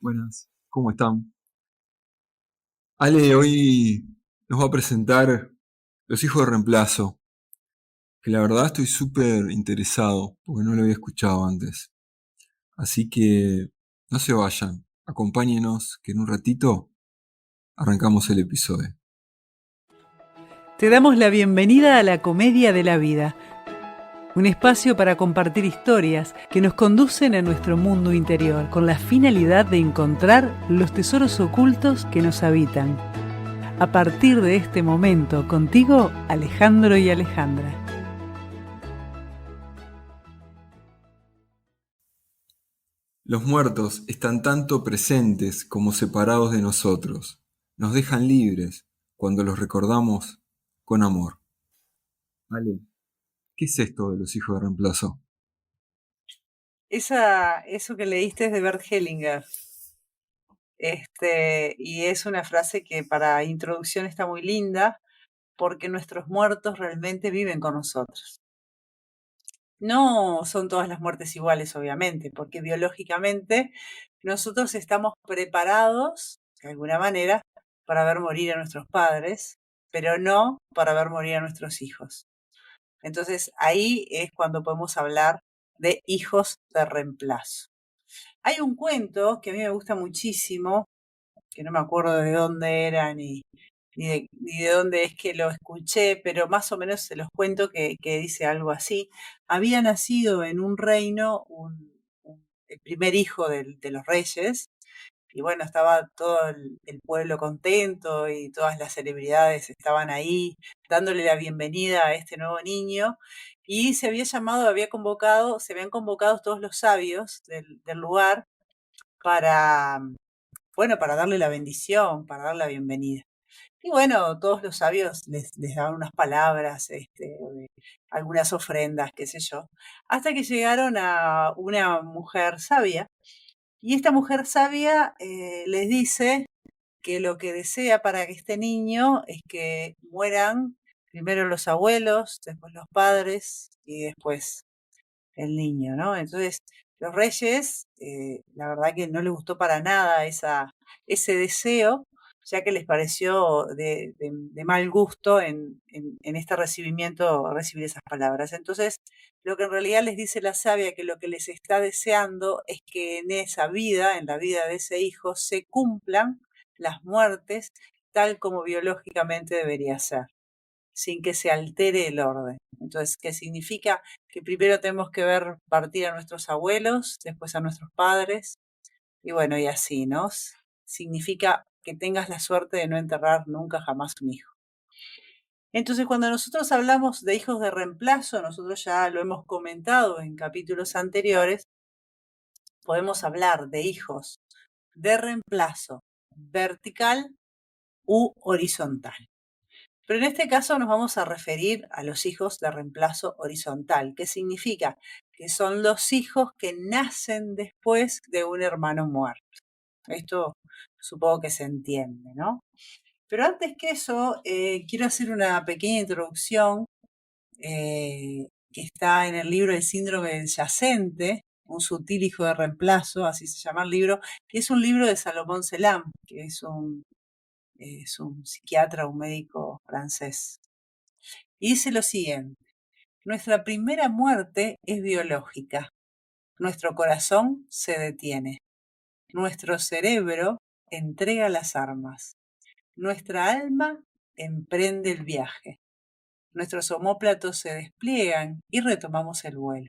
Buenas, ¿cómo están? Ale hoy nos va a presentar Los hijos de reemplazo, que la verdad estoy súper interesado porque no lo había escuchado antes. Así que no se vayan, acompáñenos que en un ratito arrancamos el episodio. Te damos la bienvenida a la Comedia de la Vida, un espacio para compartir historias que nos conducen a nuestro mundo interior con la finalidad de encontrar los tesoros ocultos que nos habitan. A partir de este momento, contigo, Alejandro y Alejandra. Los muertos están tanto presentes como separados de nosotros. Nos dejan libres cuando los recordamos con amor. Ale, ¿qué es esto de los hijos de reemplazo? Eso que leíste es de Bert Hellinger. Y es una frase que para introducción está muy linda porque nuestros muertos realmente viven con nosotros. No son todas las muertes iguales, obviamente, porque biológicamente nosotros estamos preparados, de alguna manera, para ver morir a nuestros padres, pero no para ver morir a nuestros hijos. Entonces ahí es cuando podemos hablar de hijos de reemplazo. Hay un cuento que a mí me gusta muchísimo, que no me acuerdo de dónde era ni de dónde es que lo escuché, pero más o menos se los cuento que dice algo así. Había nacido en un reino el primer hijo de los reyes, y bueno, estaba todo el pueblo contento y todas las celebridades estaban ahí dándole la bienvenida a este nuevo niño. Y se habían convocado todos los sabios del lugar para, bueno, para darle la bendición, para dar la bienvenida. Y bueno, todos los sabios les daban unas palabras, algunas ofrendas, qué sé yo, hasta que llegaron a una mujer sabia. Y esta mujer sabia les dice que lo que desea para que este niño es que mueran primero los abuelos, después los padres y después el niño, ¿no? Entonces, los reyes, la verdad que no les gustó para nada ese deseo, ya que les pareció de mal gusto en este recibimiento recibir esas palabras. Entonces, lo que en realidad les dice la sabia, que lo que les está deseando es que en esa vida, en la vida de ese hijo, se cumplan las muertes tal como biológicamente debería ser, sin que se altere el orden. Entonces, ¿qué significa? Que primero tenemos que ver partir a nuestros abuelos, después a nuestros padres, y bueno, y así, ¿no? Significa que tengas la suerte de no enterrar nunca jamás un hijo. Entonces, cuando nosotros hablamos de hijos de reemplazo, nosotros ya lo hemos comentado en capítulos anteriores, podemos hablar de hijos de reemplazo vertical u horizontal. Pero en este caso nos vamos a referir a los hijos de reemplazo horizontal, que significa que son los hijos que nacen después de un hermano muerto. Esto supongo que se entiende, ¿no? Pero antes que eso, quiero hacer una pequeña introducción que está en el libro El síndrome del yacente, un sutil hijo de reemplazo, así se llama el libro, que es un libro de Salomón Selam, que es un psiquiatra, un médico francés. Y dice lo siguiente: nuestra primera muerte es biológica. Nuestro corazón se detiene. Nuestro cerebro entrega las armas. Nuestra alma emprende el viaje. Nuestros omóplatos se despliegan y retomamos el vuelo.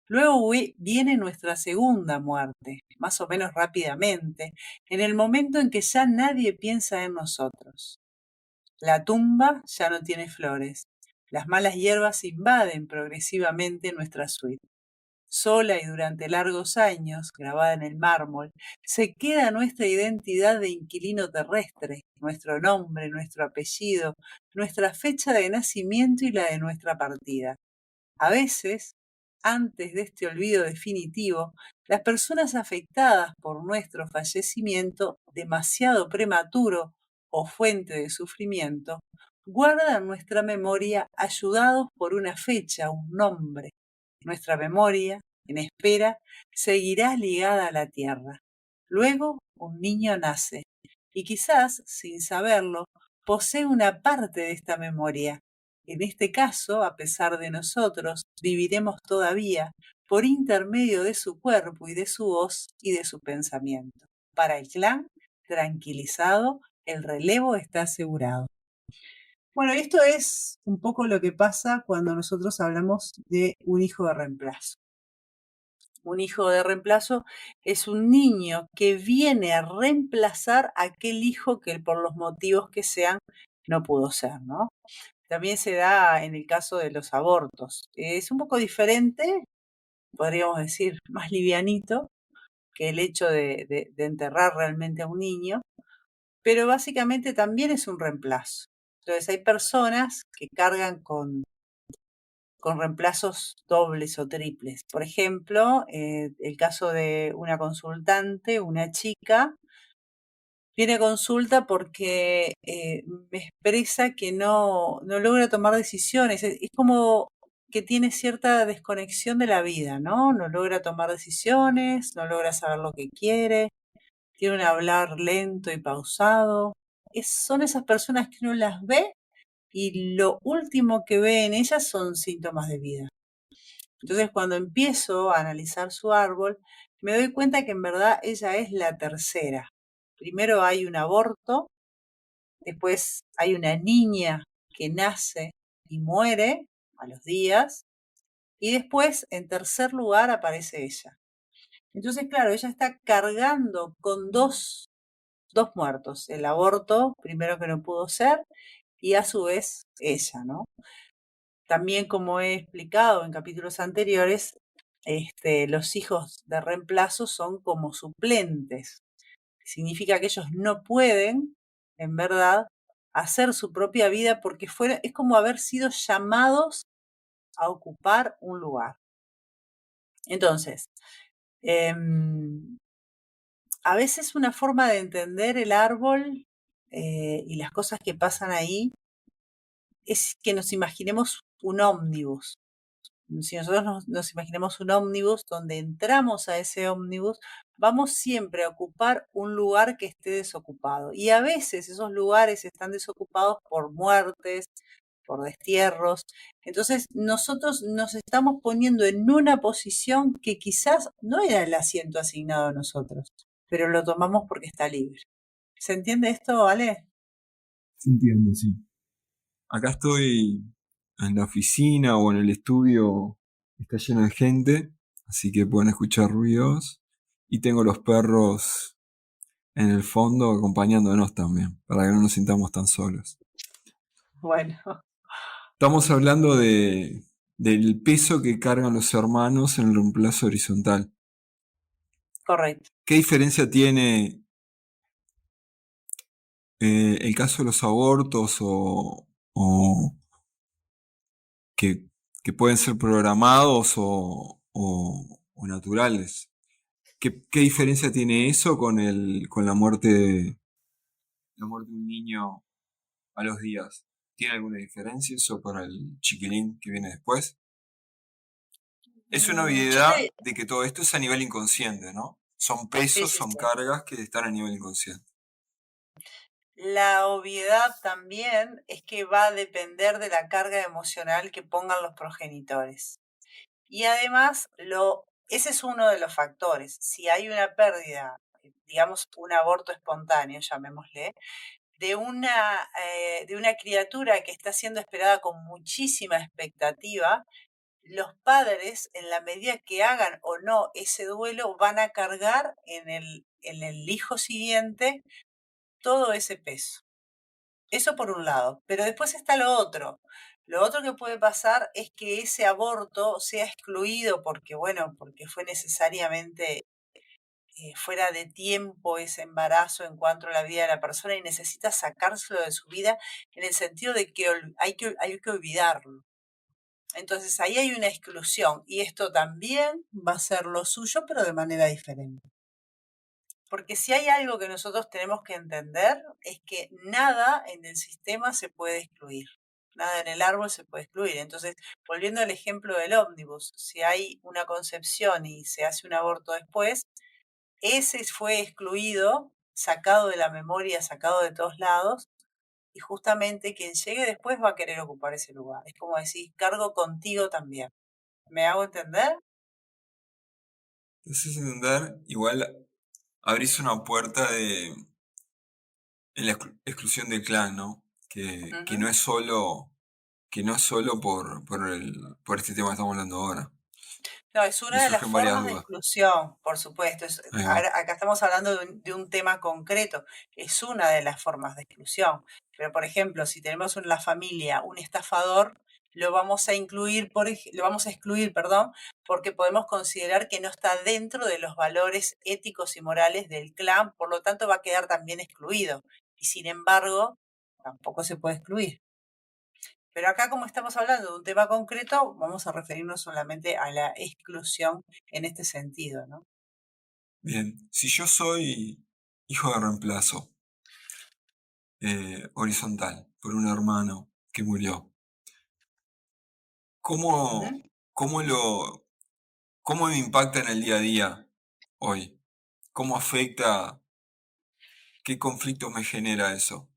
Luego viene nuestra segunda muerte, más o menos rápidamente, en el momento en que ya nadie piensa en nosotros. La tumba ya no tiene flores. Las malas hierbas invaden progresivamente nuestra suite. Sola y durante largos años, grabada en el mármol, se queda nuestra identidad de inquilino terrestre, nuestro nombre, nuestro apellido, nuestra fecha de nacimiento y la de nuestra partida. A veces, antes de este olvido definitivo, las personas afectadas por nuestro fallecimiento demasiado prematuro o fuente de sufrimiento, guardan nuestra memoria ayudados por una fecha, un nombre. Nuestra memoria, en espera, seguirá ligada a la tierra. Luego, un niño nace y quizás, sin saberlo, posee una parte de esta memoria. En este caso, a pesar de nosotros, viviremos todavía por intermedio de su cuerpo y de su voz y de su pensamiento. Para el clan, tranquilizado, el relevo está asegurado. Bueno, esto es un poco lo que pasa cuando nosotros hablamos de un hijo de reemplazo. Un hijo de reemplazo es un niño que viene a reemplazar a aquel hijo que por los motivos que sean no pudo ser, ¿no? También se da en el caso de los abortos. Es un poco diferente, podríamos decir, más livianito que el hecho de enterrar realmente a un niño, pero básicamente también es un reemplazo. Entonces hay personas que cargan con reemplazos dobles o triples. Por ejemplo, el caso de una consultante, una chica, viene a consulta porque me expresa que no logra tomar decisiones. Es como que tiene cierta desconexión de la vida, ¿no? No logra tomar decisiones, no logra saber lo que quiere, tiene un hablar lento y pausado. Son esas personas que uno las ve y lo último que ve en ellas son síntomas de vida. Entonces, cuando empiezo a analizar su árbol, me doy cuenta que en verdad ella es la tercera. Primero hay un aborto, después hay una niña que nace y muere a los días, y después, en tercer lugar, aparece ella. Entonces, claro, ella está cargando con dos muertos, el aborto, primero que no pudo ser, y a su vez ella, ¿no? También, como he explicado en capítulos anteriores, los hijos de reemplazo son como suplentes. Significa que ellos no pueden, en verdad, hacer su propia vida porque es como haber sido llamados a ocupar un lugar. Entonces, a veces una forma de entender el árbol y las cosas que pasan ahí es que nos imaginemos un ómnibus. Si nosotros nos imaginemos un ómnibus, donde entramos a ese ómnibus, vamos siempre a ocupar un lugar que esté desocupado. Y a veces esos lugares están desocupados por muertes, por destierros. Entonces nosotros nos estamos poniendo en una posición que quizás no era el asiento asignado a nosotros, pero lo tomamos porque está libre. ¿Se entiende esto, Ale? Se entiende, sí. Acá estoy en la oficina o en el estudio, está lleno de gente, así que pueden escuchar ruidos. Y tengo los perros en el fondo acompañándonos también, para que no nos sintamos tan solos. Bueno, Estamos hablando del peso que cargan los hermanos en el reemplazo horizontal. correcto. ¿Qué diferencia tiene el caso de los abortos o que, que pueden ser programados o naturales? ¿Qué diferencia tiene eso con la muerte de un niño a los días? ¿Tiene alguna diferencia eso para el chiquilín que viene después? Es una Yo obviedad te... de que todo esto es a nivel inconsciente, ¿no? Son Sí, pesos, sí, son sí. cargas que están a nivel inconsciente. La obviedad también es que va a depender de la carga emocional que pongan los progenitores. Y además, ese es uno de los factores. Si hay una pérdida, digamos un aborto espontáneo, llamémosle, de una criatura que está siendo esperada con muchísima expectativa, los padres, en la medida que hagan o no ese duelo, van a cargar en el hijo siguiente todo ese peso. Eso por un lado, pero después está lo otro. Lo otro que puede pasar es que ese aborto sea excluido porque, bueno, porque fue necesariamente fuera de tiempo ese embarazo en cuanto a la vida de la persona y necesita sacárselo de su vida en el sentido de que hay que olvidarlo. Entonces ahí hay una exclusión y esto también va a ser lo suyo, pero de manera diferente. Porque si hay algo que nosotros tenemos que entender es que nada en el sistema se puede excluir, nada en el árbol se puede excluir. Entonces, volviendo al ejemplo del ómnibus, si hay una concepción y se hace un aborto después, ese fue excluido, sacado de la memoria, sacado de todos lados, y justamente quien llegue después va a querer ocupar ese lugar. Es como decir, cargo contigo también. ¿Me hago entender? Entonces entender, igual abrís una puerta en la exclusión del clan, ¿no? Que Ujú. no es solo, que no es solo por este tema que estamos hablando ahora. No, es Me una de las surgen varias formas de dudas. exclusión, por supuesto. Ahí va. Ahora, acá estamos hablando de un tema concreto. Es una de las formas de exclusión. Pero, por ejemplo, si tenemos en la familia un estafador, lo vamos a incluir, lo vamos a excluir, perdón, porque podemos considerar que no está dentro de los valores éticos y morales del clan, por lo tanto va a quedar también excluido. Y sin embargo, tampoco se puede excluir. Pero acá, como estamos hablando de un tema concreto, vamos a referirnos solamente a la exclusión en este sentido, ¿no? Bien, si yo soy hijo de reemplazo, horizontal, por un hermano que murió, Ujú. ¿cómo, cómo lo, cómo me impacta en el día a día hoy? ¿Cómo afecta? ¿Qué conflictos me genera eso?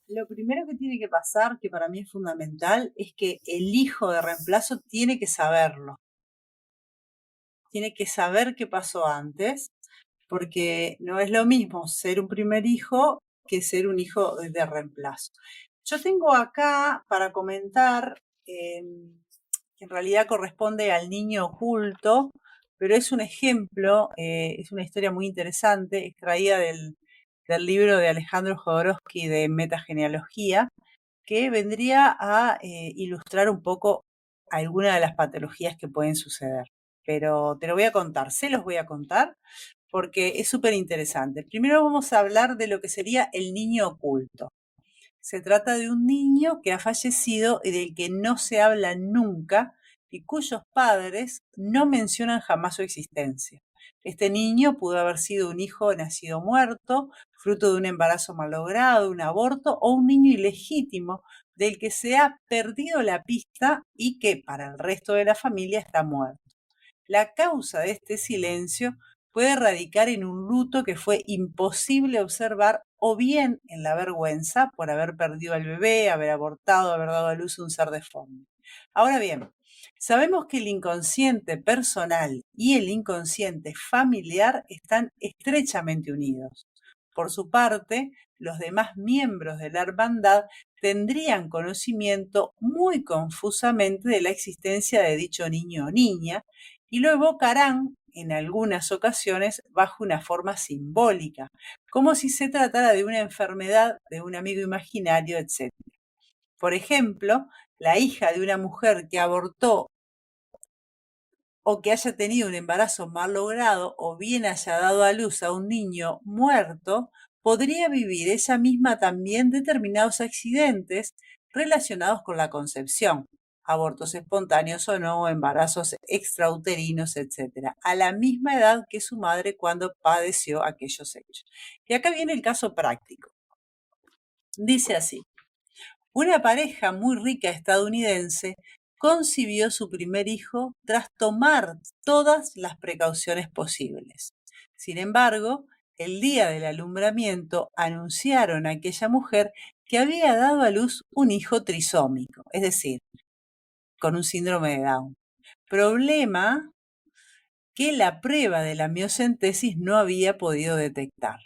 Lo primero que tiene que pasar, que para mí es fundamental, es que el hijo de reemplazo tiene que saberlo. Tiene que saber qué pasó antes, porque no es lo mismo ser un primer hijo que ser un hijo de reemplazo. Yo tengo acá para comentar, que en realidad corresponde al niño oculto, pero es un ejemplo, es una historia muy interesante, extraída del libro de Alejandro Jodorowsky de Metagenealogía, que vendría a ilustrar un poco algunas de las patologías que pueden suceder. Pero te lo voy a contar, se los voy a contar porque es súper interesante. Primero vamos a hablar de lo que sería el niño oculto. Se trata de un niño que ha fallecido y del que no se habla nunca y cuyos padres no mencionan jamás su existencia. Este niño pudo haber sido un hijo nacido muerto, fruto de un embarazo malogrado, un aborto o un niño ilegítimo del que se ha perdido la pista y que para el resto de la familia está muerto. La causa de este silencio puede radicar en un luto que fue imposible observar o bien en la vergüenza por haber perdido al bebé, haber abortado, haber dado a luz a un ser deforme. Ahora bien, sabemos que el inconsciente personal y el inconsciente familiar están estrechamente unidos. Por su parte, los demás miembros de la hermandad tendrían conocimiento muy confusamente de la existencia de dicho niño o niña, y lo evocarán en algunas ocasiones bajo una forma simbólica, como si se tratara de una enfermedad, de un amigo imaginario, etc. Por ejemplo, la hija de una mujer que abortó o que haya tenido un embarazo mal logrado o bien haya dado a luz a un niño muerto, podría vivir ella misma también determinados accidentes relacionados con la concepción, abortos espontáneos o no, embarazos extrauterinos, etcétera, a la misma edad que su madre cuando padeció aquellos hechos. Y acá viene el caso práctico. Dice así: una pareja muy rica estadounidense concibió su primer hijo tras tomar todas las precauciones posibles. Sin embargo, el día del alumbramiento anunciaron a aquella mujer que había dado a luz un hijo trisómico, es decir, con un síndrome de Down. Problema que la prueba de la miocentesis no había podido detectar.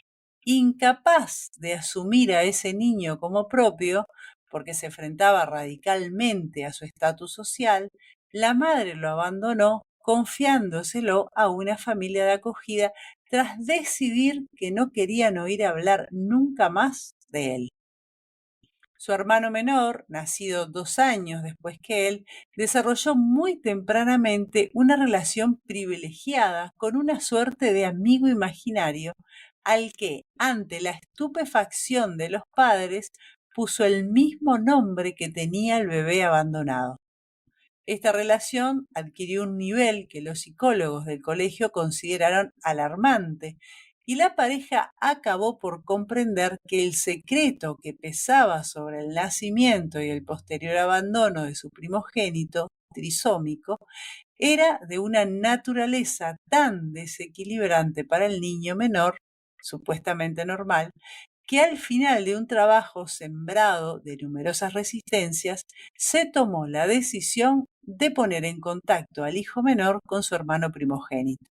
Incapaz de asumir a ese niño como propio, porque se enfrentaba radicalmente a su estatus social, la madre lo abandonó confiándoselo a una familia de acogida tras decidir que no querían oír hablar nunca más de él. Su hermano menor, nacido 2 años después que él, desarrolló muy tempranamente una relación privilegiada con una suerte de amigo imaginario al que, ante la estupefacción de los padres, puso el mismo nombre que tenía el bebé abandonado. Esta relación adquirió un nivel que los psicólogos del colegio consideraron alarmante y la pareja acabó por comprender que el secreto que pesaba sobre el nacimiento y el posterior abandono de su primogénito trisómico era de una naturaleza tan desequilibrante para el niño menor, supuestamente normal, que al final de un trabajo sembrado de numerosas resistencias, se tomó la decisión de poner en contacto al hijo menor con su hermano primogénito,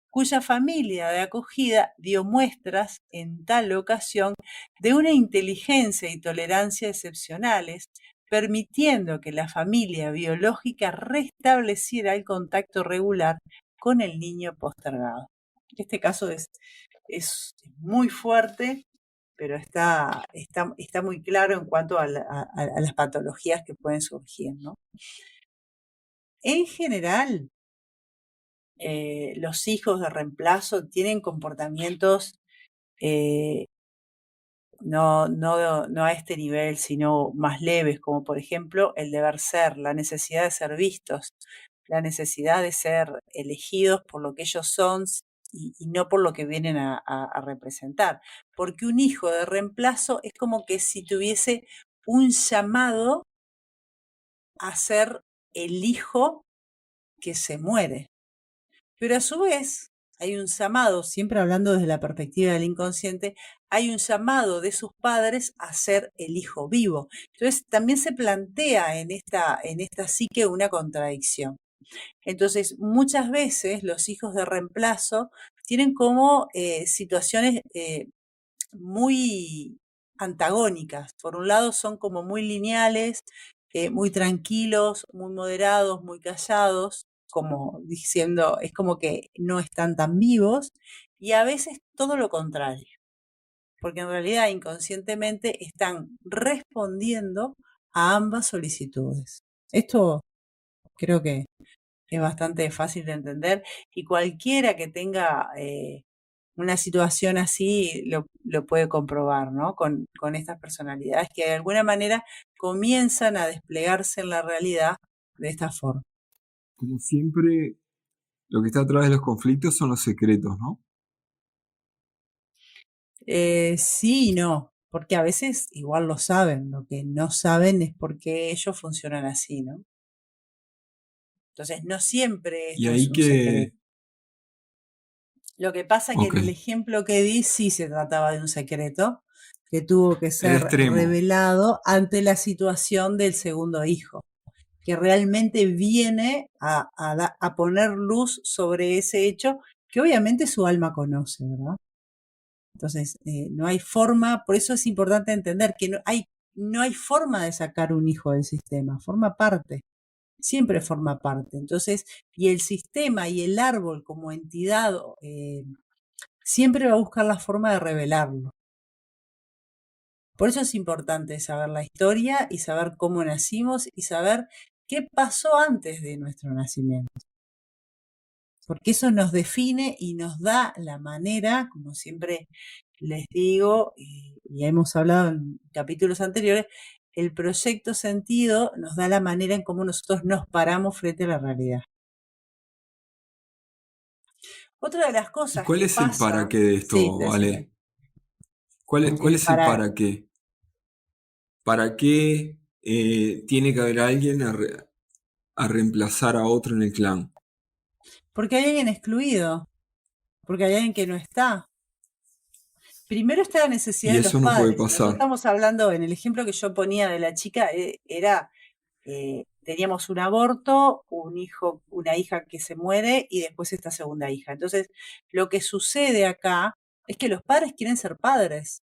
cuya familia de acogida dio muestras en tal ocasión de una inteligencia y tolerancia excepcionales, permitiendo que la familia biológica restableciera el contacto regular con el niño postergado. Este caso es muy fuerte, pero está muy claro en cuanto a las patologías que pueden surgir, ¿no? En general, los hijos de reemplazo tienen comportamientos no a este nivel, sino más leves, como por ejemplo el deber ser, la necesidad de ser vistos, la necesidad de ser elegidos por lo que ellos son y no por lo que vienen a representar. Porque un hijo de reemplazo es como que si tuviese un llamado a ser el hijo que se muere. Pero a su vez hay un llamado, siempre hablando desde la perspectiva del inconsciente, hay un llamado de sus padres a ser el hijo vivo. Entonces también se plantea en esta psique una contradicción. Entonces muchas veces los hijos de reemplazo tienen como situaciones muy antagónicas. Por un lado son como muy lineales, muy tranquilos, muy moderados, muy callados, como diciendo, es como que no están tan vivos, y a veces todo lo contrario, porque en realidad inconscientemente están respondiendo a ambas solicitudes. Esto creo que es bastante fácil de entender y cualquiera que tenga una situación así lo puede comprobar, ¿no? Con estas personalidades que de alguna manera comienzan a desplegarse en la realidad de esta forma. Como siempre, lo que está atrás de los conflictos son los secretos, ¿no? Sí y no, porque a veces igual lo saben, lo que no saben es por qué ellos funcionan así, ¿no? Entonces, no siempre Y esto es ahí un secreto. que... Lo que pasa que Ok, en el ejemplo que di sí se trataba de un secreto que tuvo que el ser extremo. revelado ante la situación del segundo hijo, que realmente viene a poner luz sobre ese hecho que obviamente su alma conoce, ¿verdad? Entonces, no hay forma, por eso es importante entender que no hay forma de sacar un hijo del sistema, forma parte, siempre forma parte. Entonces, y el sistema y el árbol como entidad siempre va a buscar la forma de revelarlo. Por eso es importante saber la historia y saber cómo nacimos y saber qué pasó antes de nuestro nacimiento. Porque eso nos define y nos da la manera, como siempre les digo, y hemos hablado en capítulos anteriores, el proyecto sentido nos da la manera en cómo nosotros nos paramos frente a la realidad. Otra de las ¿Y cosas cuál que es el para pasa, qué de sí, esto, decime, Ale? ¿Cuál el es el para, para qué? ¿Para qué tiene que haber alguien a reemplazar a otro en el clan? porque hay alguien excluido, porque hay alguien que no está. Primero está la necesidad Y de los eso no puede padres. Nosotros pasar. estamos hablando, en el ejemplo que yo ponía de la chica, era, teníamos un aborto, un hijo, una hija que se muere y después esta segunda hija. Entonces, lo que sucede acá es que los padres quieren ser padres.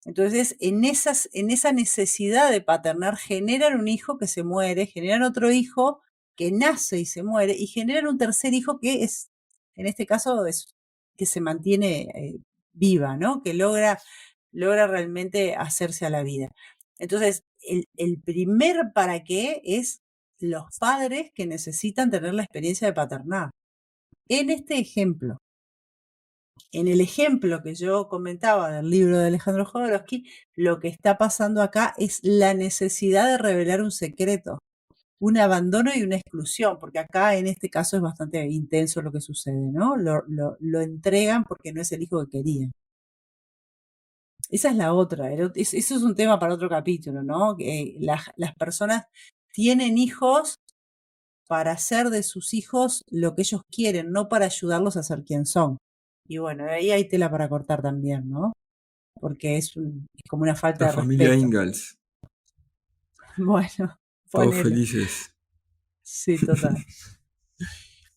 Entonces, en esa necesidad de paternar, generan un hijo que se muere, generan otro hijo que nace y se muere, y generan un tercer hijo que es, en este caso, es, que se mantiene viva, ¿no? Que logra realmente hacerse a la vida. Entonces, el primer para qué es los padres que necesitan tener la experiencia de paternar. En este ejemplo, en el ejemplo que yo comentaba del libro de Alejandro Jodorowsky, lo que está pasando acá es la necesidad de revelar un secreto, un abandono y una exclusión, porque acá en este caso es bastante intenso lo que sucede, ¿no? Lo entregan porque no es el hijo que querían. Esa es la otra, eso es un tema para otro capítulo, ¿no? Que las personas tienen hijos para hacer de sus hijos lo que ellos quieren, no para ayudarlos a ser quien son. Y bueno, ahí hay tela para cortar también, ¿no? Porque es como una falta La de familia respeto. Ingalls, Bueno, todos ponele. felices. Sí, total.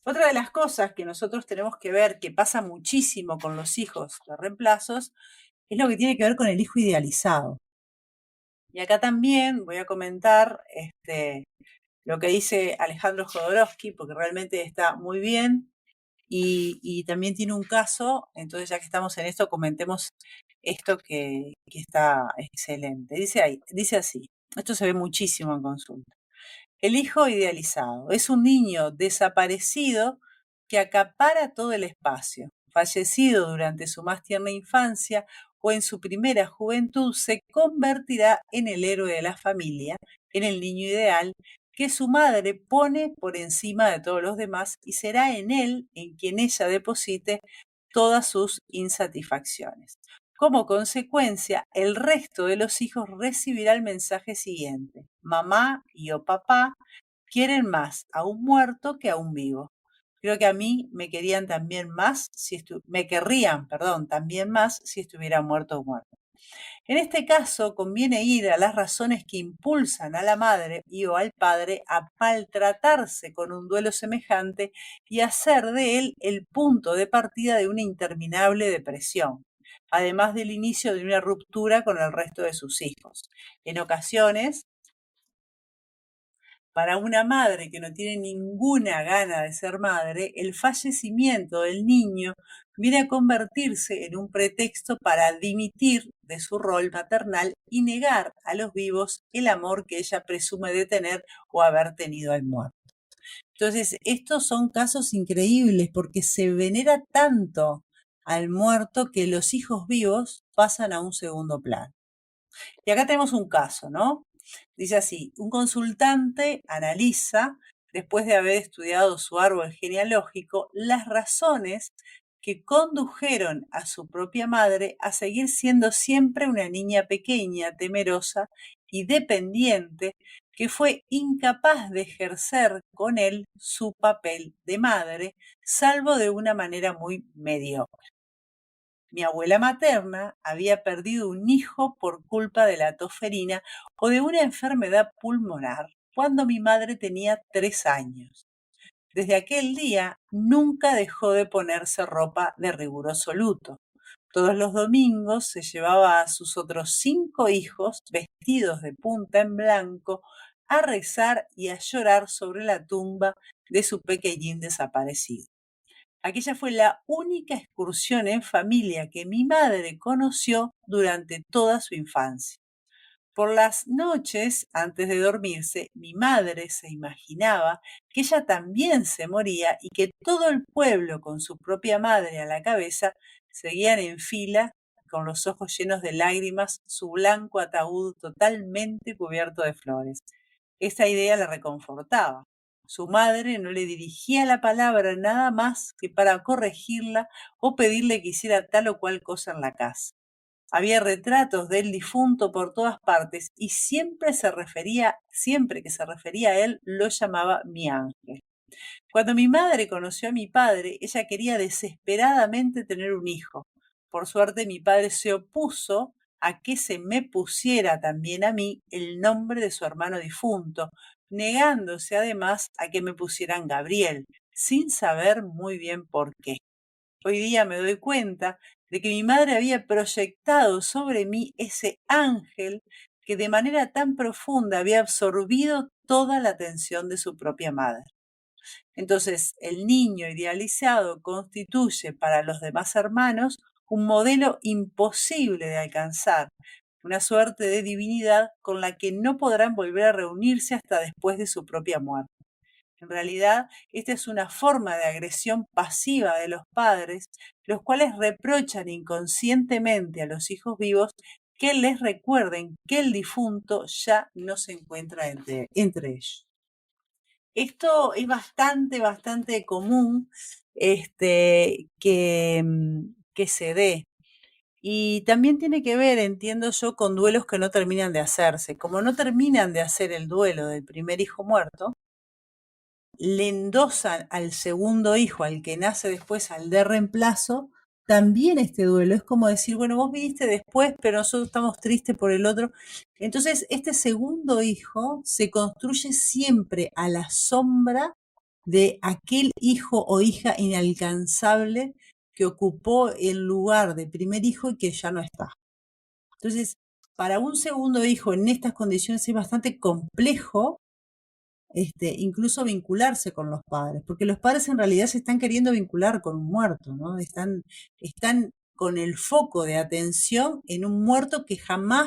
Otra de las cosas que nosotros tenemos que ver, que pasa muchísimo con los hijos de reemplazos, es lo que tiene que ver con el hijo idealizado. Y acá también voy a comentar lo que dice Alejandro Jodorowsky, porque realmente está muy bien y también tiene un caso, entonces ya que estamos en esto, comentemos esto que está excelente. Dice así, esto se ve muchísimo en consulta. El hijo idealizado es un niño desaparecido que acapara todo el espacio. Fallecido durante su más tierna infancia o en su primera juventud, se convertirá en el héroe de la familia, en el niño ideal que su madre pone por encima de todos los demás y será en él en quien ella deposite todas sus insatisfacciones. Como consecuencia, el resto de los hijos recibirá el mensaje siguiente: mamá y o papá quieren más a un muerto que a un vivo. Creo que a mí me querían también más me querrían, perdón, también más si estuviera muerto o muerto. En este caso, conviene ir a las razones que impulsan a la madre y o al padre a maltratarse con un duelo semejante y hacer de él el punto de partida de una interminable depresión, además del inicio de una ruptura con el resto de sus hijos. En ocasiones, Para una madre que no tiene ninguna gana de ser madre, el fallecimiento del niño viene a convertirse en un pretexto para dimitir de su rol maternal y negar a los vivos el amor que ella presume de tener o haber tenido al muerto. Entonces, estos son casos increíbles porque se venera tanto al muerto que los hijos vivos pasan a un segundo plano. Y acá tenemos un caso, ¿no? Dice así, un consultante analiza, después de haber estudiado su árbol genealógico, las razones que condujeron a su propia madre a seguir siendo siempre una niña pequeña, temerosa y dependiente, que fue incapaz de ejercer con él su papel de madre, salvo de una manera muy mediocre. Mi abuela materna había perdido un hijo por culpa de la tosferina o de una enfermedad pulmonar cuando mi madre tenía 3 años. Desde aquel día nunca dejó de ponerse ropa de riguroso luto. Todos los domingos se llevaba a sus otros 5 hijos, vestidos de punta en blanco, a rezar y a llorar sobre la tumba de su pequeñín desaparecido. Aquella fue la única excursión en familia que mi madre conoció durante toda su infancia. Por las noches, antes de dormirse, mi madre se imaginaba que ella también se moría y que todo el pueblo, con su propia madre a la cabeza, seguían en fila, con los ojos llenos de lágrimas, su blanco ataúd totalmente cubierto de flores. Esta idea la reconfortaba. Su madre no le dirigía la palabra nada más que para corregirla o pedirle que hiciera tal o cual cosa en la casa. Había retratos del difunto por todas partes y siempre que se refería a él, lo llamaba mi ángel. Cuando mi madre conoció a mi padre, ella quería desesperadamente tener un hijo. Por suerte, mi padre se opuso a que se me pusiera también a mí el nombre de su hermano difunto, negándose además a que me pusieran Gabriel, sin saber muy bien por qué. Hoy día me doy cuenta de que mi madre había proyectado sobre mí ese ángel que de manera tan profunda había absorbido toda la atención de su propia madre. Entonces, el niño idealizado constituye para los demás hermanos un modelo imposible de alcanzar, una suerte de divinidad con la que no podrán volver a reunirse hasta después de su propia muerte. En realidad, esta es una forma de agresión pasiva de los padres, los cuales reprochan inconscientemente a los hijos vivos que les recuerden que el difunto ya no se encuentra entre ellos. Esto es bastante común que se dé. Y también tiene que ver, entiendo yo, con duelos que no terminan de hacerse. Como no terminan de hacer el duelo del primer hijo muerto, le endosan al segundo hijo, al que nace después, al de reemplazo, también este duelo. Es como decir, bueno, vos viniste después, pero nosotros estamos tristes por el otro. Entonces, este segundo hijo se construye siempre a la sombra de aquel hijo o hija inalcanzable que ocupó el lugar de primer hijo y que ya no está. Entonces, para un segundo hijo en estas condiciones es bastante complejo incluso vincularse con los padres, porque los padres en realidad se están queriendo vincular con un muerto, ¿no? Están con el foco de atención en un muerto que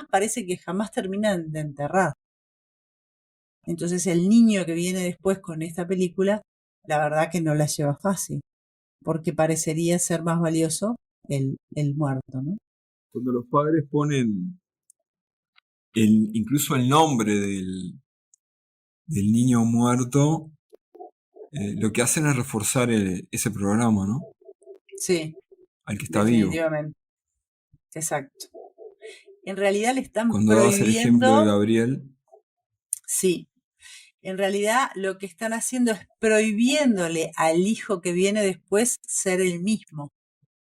parece que jamás terminan de enterrar. Entonces el niño que viene después con esta película, la verdad que no la lleva fácil, porque parecería ser más valioso el muerto, ¿no? Cuando los padres ponen incluso el nombre del niño muerto, lo que hacen es reforzar ese programa, ¿no? Sí, Al que está vivo. definitivamente. Exacto. En realidad le están Cuando dabas el ejemplo de prohibiendo, Gabriel, sí, en realidad lo que están haciendo es prohibiéndole al hijo que viene después ser el mismo,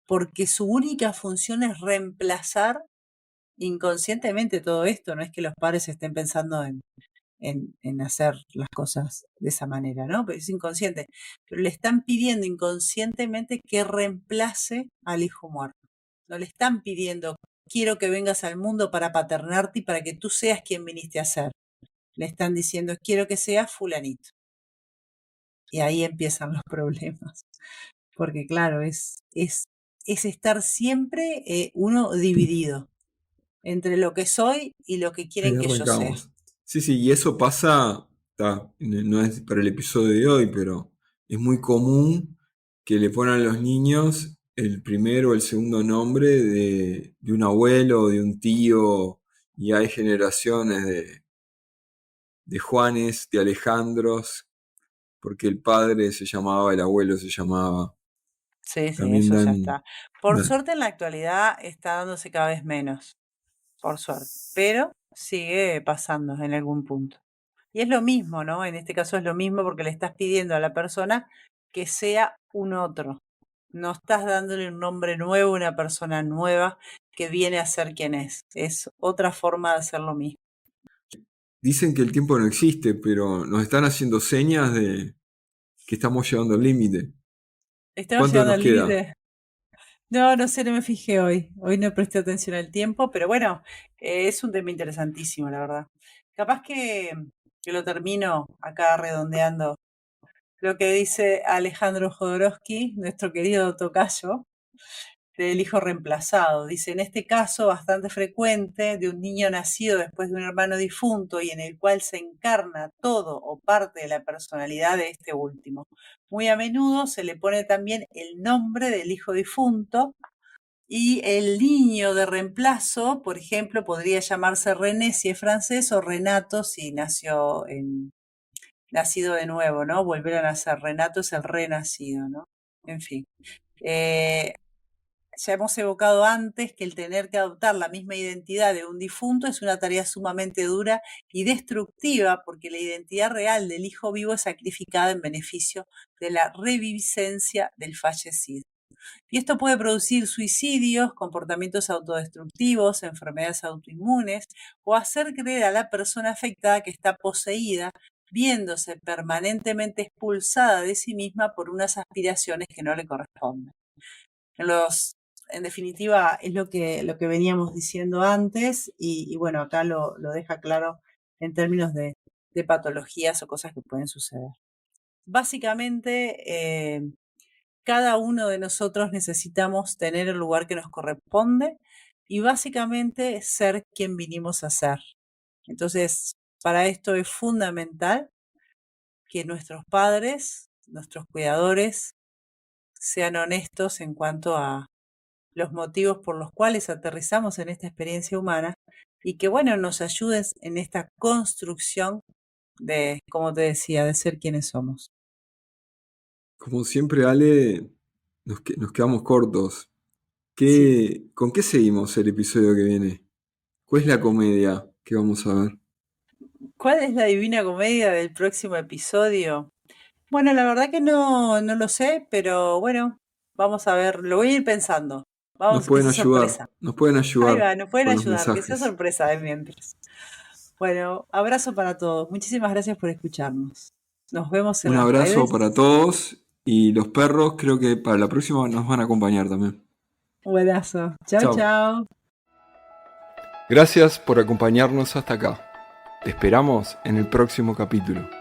porque su única función es reemplazar inconscientemente todo esto, no es que los padres estén pensando en hacer las cosas de esa manera, ¿no? Pero es inconsciente, pero le están pidiendo inconscientemente que reemplace al hijo muerto. No le están pidiendo, quiero que vengas al mundo para paternarte y para que tú seas quien viniste a ser. Le están diciendo, quiero que seas fulanito. Y ahí empiezan los problemas. Porque claro, es estar siempre uno dividido entre lo que soy y lo que Ahí quieren que yo sea. arrancamos. Sí, sí, y eso pasa, no es para el episodio de hoy, pero es muy común que le ponen a los niños el primero o el segundo nombre de un abuelo o de un tío, y hay generaciones de Juanes, de Alejandros, porque el padre se llamaba, el abuelo se llamaba. Sí, sí, También eso ya dan, está. Por suerte en la actualidad está dándose cada vez menos, por suerte, pero sigue pasando en algún punto. Y es lo mismo, ¿no? En este caso es lo mismo porque le estás pidiendo a la persona que sea un otro. No estás dándole un nombre nuevo a una persona nueva que viene a ser quien es. Es otra forma de hacer lo mismo. dicen que el tiempo no existe, pero nos están haciendo señas de que estamos llegando al límite. Estamos ¿Cuánto llegando nos al queda? límite. No, no sé, no me fijé hoy. Hoy no presté atención al tiempo, pero bueno, es un tema interesantísimo, la verdad. Capaz que lo termino acá redondeando lo que dice Alejandro Jodorowsky, nuestro querido tocayo, del hijo reemplazado. Dice, en este caso bastante frecuente de un niño nacido después de un hermano difunto y en el cual se encarna todo o parte de la personalidad de este último. Muy a menudo se le pone también el nombre del hijo difunto y el niño de reemplazo, por ejemplo, podría llamarse René si es francés o Renato si nacido de nuevo, ¿no? Volver a nacer. Renato es el renacido, ¿no? En fin. Eh, ya hemos evocado antes que el tener que adoptar la misma identidad de un difunto es una tarea sumamente dura y destructiva porque la identidad real del hijo vivo es sacrificada en beneficio de la reviviscencia del fallecido. Y esto puede producir suicidios, comportamientos autodestructivos, enfermedades autoinmunes o hacer creer a la persona afectada que está poseída, viéndose permanentemente expulsada de sí misma por unas aspiraciones que no le corresponden. En definitiva, es lo que veníamos diciendo antes y bueno, acá lo deja claro en términos de patologías o cosas que pueden suceder. Básicamente, cada uno de nosotros necesitamos tener el lugar que nos corresponde y básicamente ser quien vinimos a ser. Entonces, para esto es fundamental que nuestros padres, nuestros cuidadores, sean honestos en cuanto a los motivos por los cuales aterrizamos en esta experiencia humana y que, bueno, nos ayuden en esta construcción de, como te decía, de ser quienes somos. Como siempre, Ale, nos quedamos cortos. Sí. ¿Con qué seguimos el episodio que viene? ¿Cuál es la comedia que vamos a ver? ¿Cuál es la divina comedia del próximo episodio? Bueno, la verdad que no lo sé, pero bueno, vamos a ver, lo voy a ir pensando. Nos Vamos, que pueden sea ayudar, sorpresa. nos pueden Ahí ayudar va, nos pueden con los ayudar, que sea mensajes. sorpresa de mientras. Bueno, abrazo para todos. Muchísimas gracias por escucharnos. Nos vemos en Un las abrazo redes. para todos y los perros creo que para la próxima nos van a acompañar también. Buenazo. Chao, Chao. chao. Gracias por acompañarnos hasta acá. Te esperamos en el próximo capítulo.